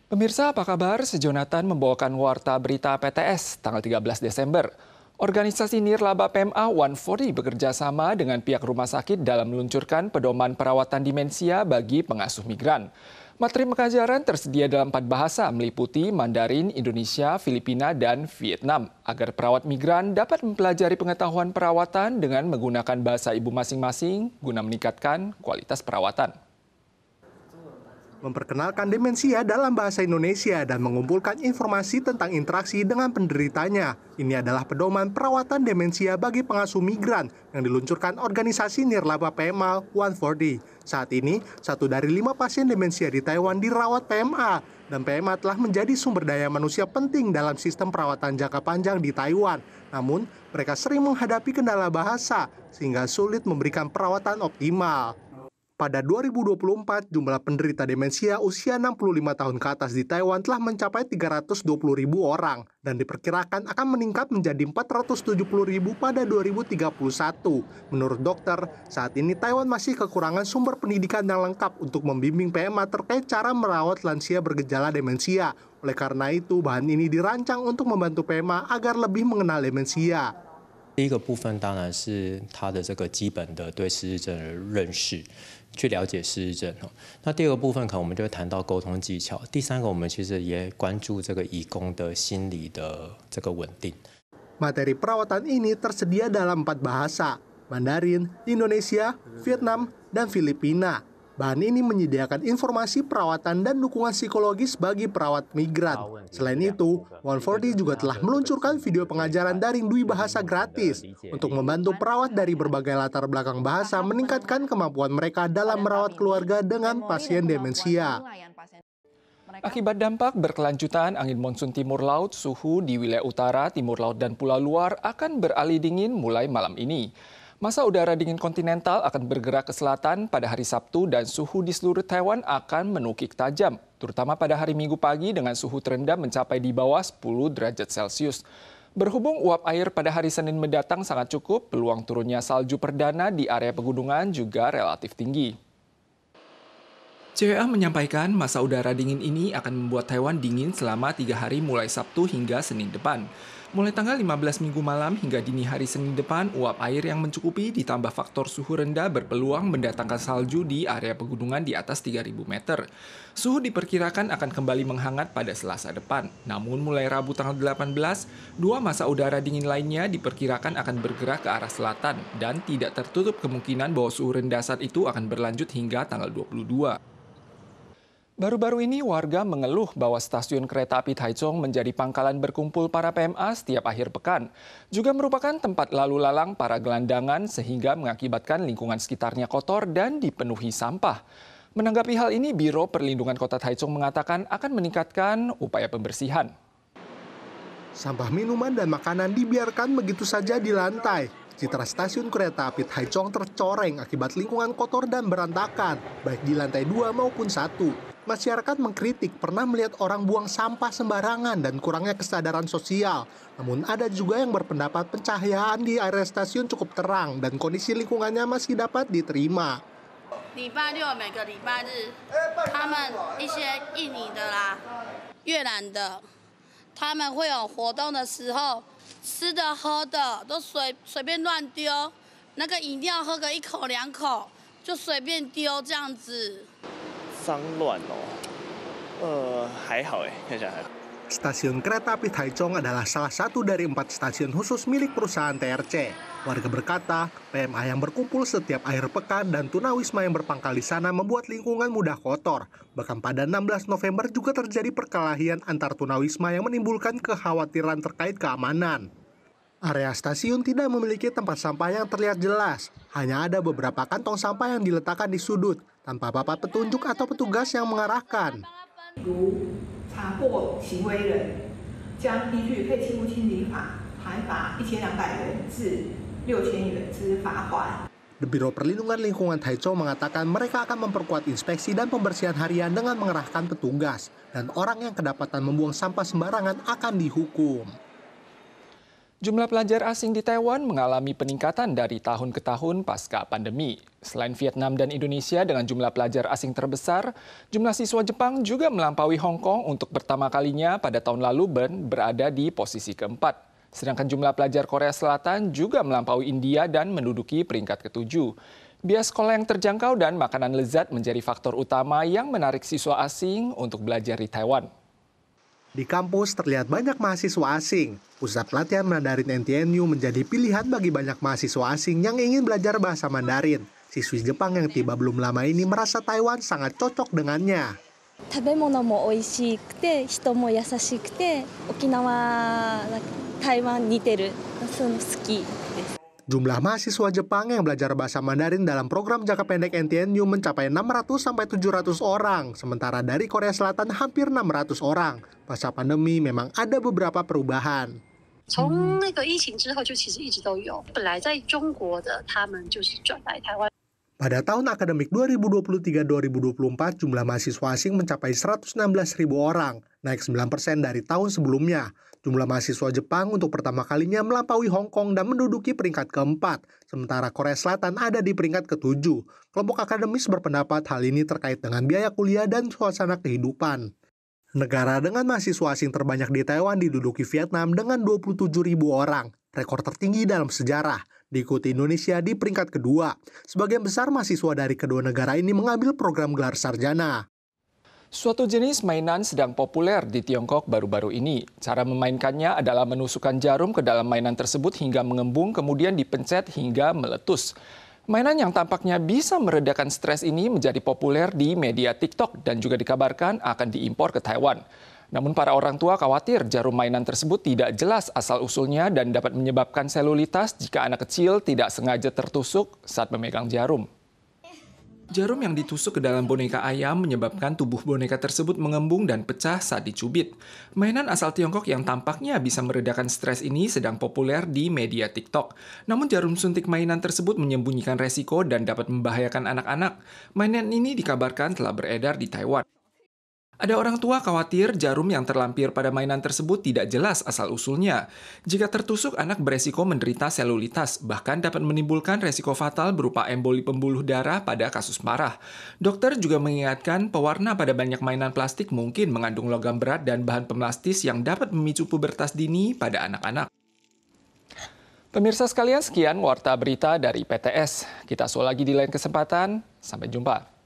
Pemirsa, apa kabar? Sejonathan membawakan warta berita PTS tanggal 13 Desember. Organisasi Nirlaba PMA 140 bekerja sama dengan pihak rumah sakit dalam meluncurkan pedoman perawatan demensia bagi pengasuh migran. Materi pengajaran tersedia dalam 4 bahasa meliputi Mandarin, Indonesia, Filipina, dan Vietnam agar perawat migran dapat mempelajari pengetahuan perawatan dengan menggunakan bahasa ibu masing-masing guna meningkatkan kualitas perawatan. Memperkenalkan demensia dalam bahasa Indonesia dan mengumpulkan informasi tentang interaksi dengan penderitanya. Ini adalah pedoman perawatan demensia bagi pengasuh migran yang diluncurkan organisasi Nirlaba PMA 140. Saat ini, 1 dari 5 pasien demensia di Taiwan dirawat PMA, dan PMA telah menjadi sumber daya manusia penting dalam sistem perawatan jangka panjang di Taiwan. Namun, mereka sering menghadapi kendala bahasa, sehingga sulit memberikan perawatan optimal. Pada 2024, jumlah penderita demensia usia 65 tahun ke atas di Taiwan telah mencapai 320.000 orang dan diperkirakan akan meningkat menjadi 470.000 pada 2031. Menurut dokter, saat ini Taiwan masih kekurangan sumber pendidikan yang lengkap untuk membimbing PMA terkait cara merawat lansia bergejala demensia. Oleh karena itu, bahan ini dirancang untuk membantu PMA agar lebih mengenal demensia. 第一个部分当然是他的这个基本的对失智症的认识，去了解失智症。那第二个部分可能我们就会谈到沟通技巧。第三个我们其实也关注这个移工的心理的这个稳定。Materi perawatan ini tersedia dalam 4 bahasa, Mandarin, Indonesia, Vietnam, dan Filipina. Bahan ini menyediakan informasi perawatan dan dukungan psikologis bagi perawat migran. Selain itu, 140 juga telah meluncurkan video pengajaran daring 2 bahasa gratis untuk membantu perawat dari berbagai latar belakang bahasa meningkatkan kemampuan mereka dalam merawat keluarga dengan pasien demensia. Akibat dampak berkelanjutan angin monsun timur laut, suhu di wilayah utara, timur laut, dan pulau luar akan beralih dingin mulai malam ini. Masa udara dingin kontinental akan bergerak ke selatan pada hari Sabtu dan suhu di seluruh Taiwan akan menukik tajam, terutama pada hari Minggu pagi dengan suhu terendah mencapai di bawah 10 derajat Celcius. Berhubung uap air pada hari Senin mendatang sangat cukup, peluang turunnya salju perdana di area pegunungan juga relatif tinggi. CWA menyampaikan masa udara dingin ini akan membuat Taiwan dingin selama 3 hari mulai Sabtu hingga Senin depan. Mulai tanggal 15 Minggu malam hingga dini hari Senin depan, uap air yang mencukupi ditambah faktor suhu rendah berpeluang mendatangkan salju di area pegunungan di atas 3.000 meter. Suhu diperkirakan akan kembali menghangat pada Selasa depan. Namun mulai Rabu tanggal 18, 2 masa udara dingin lainnya diperkirakan akan bergerak ke arah selatan dan tidak tertutup kemungkinan bahwa suhu rendah saat itu akan berlanjut hingga tanggal 22. Baru-baru ini warga mengeluh bahwa stasiun kereta api Taichung menjadi pangkalan berkumpul para PMA setiap akhir pekan. Juga merupakan tempat lalu lalang para gelandangan sehingga mengakibatkan lingkungan sekitarnya kotor dan dipenuhi sampah. Menanggapi hal ini, Biro Perlindungan Kota Taichung mengatakan akan meningkatkan upaya pembersihan. Sampah minuman dan makanan dibiarkan begitu saja di lantai. Citra stasiun kereta api Taichung tercoreng akibat lingkungan kotor dan berantakan, baik di lantai 2 maupun 1. Masyarakat mengkritik pernah melihat orang buang sampah sembarangan dan kurangnya kesadaran sosial. Namun ada juga yang berpendapat pencahayaan di area stasiun cukup terang dan kondisi lingkungannya masih dapat diterima. 礼拜六每个礼拜日，他们一些印尼的啦、越南的，他们会有活动的时候，吃的喝的都随便乱丢，那个饮料喝个1口2口就随便丢这样子。 脏乱还好看起来还好。 Stasiun kereta api Taichung adalah salah satu dari 4 stasiun khusus milik perusahaan TRC. Warga berkata, PMA yang berkumpul setiap akhir pekan dan tunawisma yang berpangkal di sana membuat lingkungan mudah kotor. Bahkan pada 16 November juga terjadi perkelahian antar tunawisma yang menimbulkan kekhawatiran terkait keamanan. Area stasiun tidak memiliki tempat sampah yang terlihat jelas. Hanya ada beberapa kantong sampah yang diletakkan di sudut, tanpa papan petunjuk atau petugas yang mengarahkan. Biro Perlindungan Lingkungan Taichung mengatakan mereka akan memperkuat inspeksi dan pembersihan harian dengan mengerahkan petugas. Dan orang yang kedapatan membuang sampah sembarangan akan dihukum. Jumlah pelajar asing di Taiwan mengalami peningkatan dari tahun ke tahun pasca pandemi. Selain Vietnam dan Indonesia dengan jumlah pelajar asing terbesar, jumlah siswa Jepang juga melampaui Hong Kong untuk pertama kalinya pada tahun lalu dan berada di posisi keempat. Sedangkan jumlah pelajar Korea Selatan juga melampaui India dan menduduki peringkat ke-7. Biaya sekolah yang terjangkau dan makanan lezat menjadi faktor utama yang menarik siswa asing untuk belajar di Taiwan. Di kampus terlihat banyak mahasiswa asing. Pusat pelatihan Mandarin NTNU menjadi pilihan bagi banyak mahasiswa asing yang ingin belajar bahasa Mandarin. Siswi Jepang yang tiba belum lama ini merasa Taiwan sangat cocok dengannya. 食べ物も美味しくて人も優しくて沖縄台湾似てるそういうの好きです。 Jumlah mahasiswa Jepang yang belajar bahasa Mandarin dalam program jangka pendek NTNU mencapai 600-700 orang, sementara dari Korea Selatan hampir 600 orang. Pasca pandemi memang ada beberapa perubahan. 从那个疫情之后就其实一直都有，本来在中国的他们就是转来台湾。 Pada tahun akademik 2023-2024, jumlah mahasiswa asing mencapai 116.000 orang, naik 9% dari tahun sebelumnya. Jumlah mahasiswa Jepang untuk pertama kalinya melampaui Hong Kong dan menduduki peringkat keempat, sementara Korea Selatan ada di peringkat ke-7. Kelompok akademis berpendapat hal ini terkait dengan biaya kuliah dan suasana kehidupan. Negara dengan mahasiswa asing terbanyak di Taiwan diduduki Vietnam dengan 27.000 orang, rekor tertinggi dalam sejarah. Diikuti Indonesia di peringkat kedua. Sebagian besar mahasiswa dari kedua negara ini mengambil program gelar sarjana. Suatu jenis mainan sedang populer di Tiongkok baru-baru ini. Cara memainkannya adalah menusukkan jarum ke dalam mainan tersebut hingga mengembung, kemudian dipencet hingga meletus. Mainan yang tampaknya bisa meredakan stres ini menjadi populer di media TikTok dan juga dikabarkan akan diimpor ke Taiwan. Namun para orang tua khawatir jarum mainan tersebut tidak jelas asal-usulnya dan dapat menyebabkan selulitas jika anak kecil tidak sengaja tertusuk saat memegang jarum. Jarum yang ditusuk ke dalam boneka ayam menyebabkan tubuh boneka tersebut mengembung dan pecah saat dicubit. Mainan asal Tiongkok yang tampaknya bisa meredakan stres ini sedang populer di media TikTok. Namun jarum suntik mainan tersebut menyembunyikan resiko dan dapat membahayakan anak-anak. Mainan ini dikabarkan telah beredar di Taiwan. Ada orang tua khawatir jarum yang terlampir pada mainan tersebut tidak jelas asal-usulnya. Jika tertusuk, anak beresiko menderita selulitas, bahkan dapat menimbulkan resiko fatal berupa emboli pembuluh darah pada kasus parah. Dokter juga mengingatkan pewarna pada banyak mainan plastik mungkin mengandung logam berat dan bahan pemlastis yang dapat memicu pubertas dini pada anak-anak. Pemirsa sekalian, sekian Warta Berita dari PTS. Kita usul lagi di lain kesempatan. Sampai jumpa.